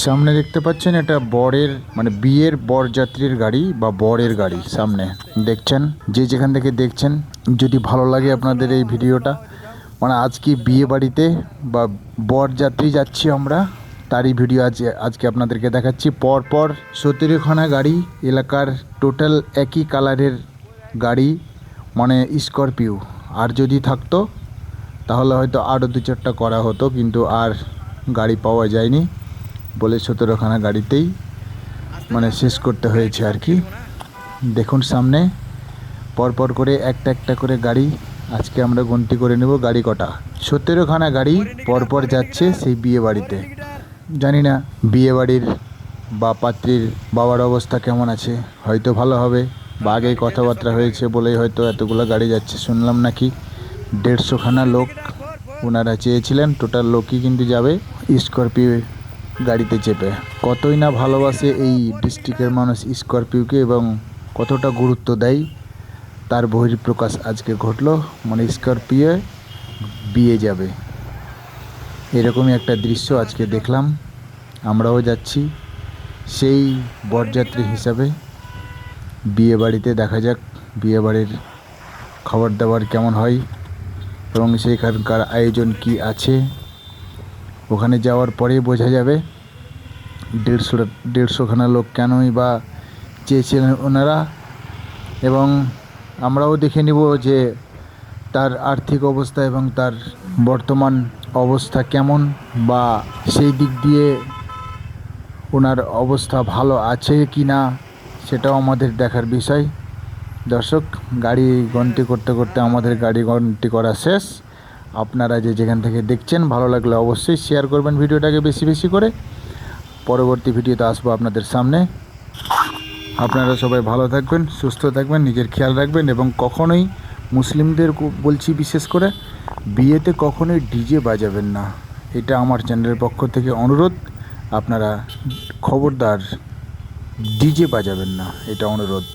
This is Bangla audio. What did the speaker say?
সামনে দেখতে পাচ্ছেন এটা বরের মানে বিয়ের বরযাত্রীর গাড়ি বা বরের গাড়ি সামনে দেখছেন। যে যেখান থেকে দেখছেন, যদি ভালো লাগে আপনাদের এই ভিডিওটা, মানে আজকে বিয়ে বাড়িতে বা বরযাত্রী যাচ্ছি আমরা, তারই ভিডিও আজকে আপনাদেরকে দেখাচ্ছি। পরপর 17খানা গাড়ি, এলাকার টোটাল একই কালারের গাড়ি, মানে স্করপিও। আর যদি থাকতো তাহলে হয়তো আরও 2-4টা করা হতো, কিন্তু আর গাড়ি পাওয়া যায়নি বলে 17খানা গাড়িতেই মানে শেষ করতে হয়েছে আর কি। দেখুন সামনে পরপর করে একটা একটা করে গাড়ি, আজকে আমরা গণতি করে নেব গাড়ি কটা। 17খানা গাড়ি পরপর যাচ্ছে সেই বিয়ে বাড়িতে। জানি না বিয়ে বাড়ির বা পাত্রীর বাবার অবস্থা কেমন আছে, হয়তো ভালো হবে বা আগেই কথাবার্তা হয়েছে বলেই হয়তো এতগুলো গাড়ি যাচ্ছে। শুনলাম নাকি 150খানা লোক ওনারা চেয়েছিলেন, টোটাল লোকই কিন্তু যাবে স্করপিও গাড়িতে চেপে। কতই না ভালোবাসে এই ডিস্ট্রিক্টের মানুষ স্করপিওকে এবং কতটা গুরুত্ব দেয় তার বহিঃপ্রকাশ আজকে ঘটলো। মানে স্করপিও বিয়ে যাবে, এরকমই একটা দৃশ্য আজকে দেখলাম। আমরাও যাচ্ছি সেই বরযাত্রী হিসাবে বিয়ে বাড়িতে। দেখা যাক বিয়ে বাড়ির খাবার দাবার কেমন হয় এবং সেইখানকার আয়োজন কি আছে। ওখানে যাওয়ার পরেই বোঝা যাবে 150খানা লোক কেনই বা চেয়েছিলেন ওনারা, এবং আমরাও দেখে নিব যে তার আর্থিক অবস্থা এবং তার বর্তমান অবস্থা কেমন, বা সেই দিক দিয়ে ওনার অবস্থা ভালো আছে কি না সেটাও আমাদের দেখার বিষয়। দর্শক, গাড়ি গণতি করতে করতে আমাদের গাড়ি গণতি করা শেষ। আপনারা যে যেখান থেকে দেখছেন, ভালো লাগলে অবশ্যই শেয়ার করবেন ভিডিওটাকে বেশি বেশি করে। পরবর্তী ভিডিওতে আসবো আপনাদের সামনে। আপনারা সবাই ভালো থাকবেন, সুস্থ থাকবেন, নিজের খেয়াল রাখবেন এবং কখনোই মুসলিমদের বলছি বিশেষ করে বিয়েতে কখনোই ডিজে বাজাবেন না। এটা আমার চ্যানেলের পক্ষ থেকে অনুরোধ। আপনারা খবরদার ডিজে বাজাবেন না, এটা অনুরোধ।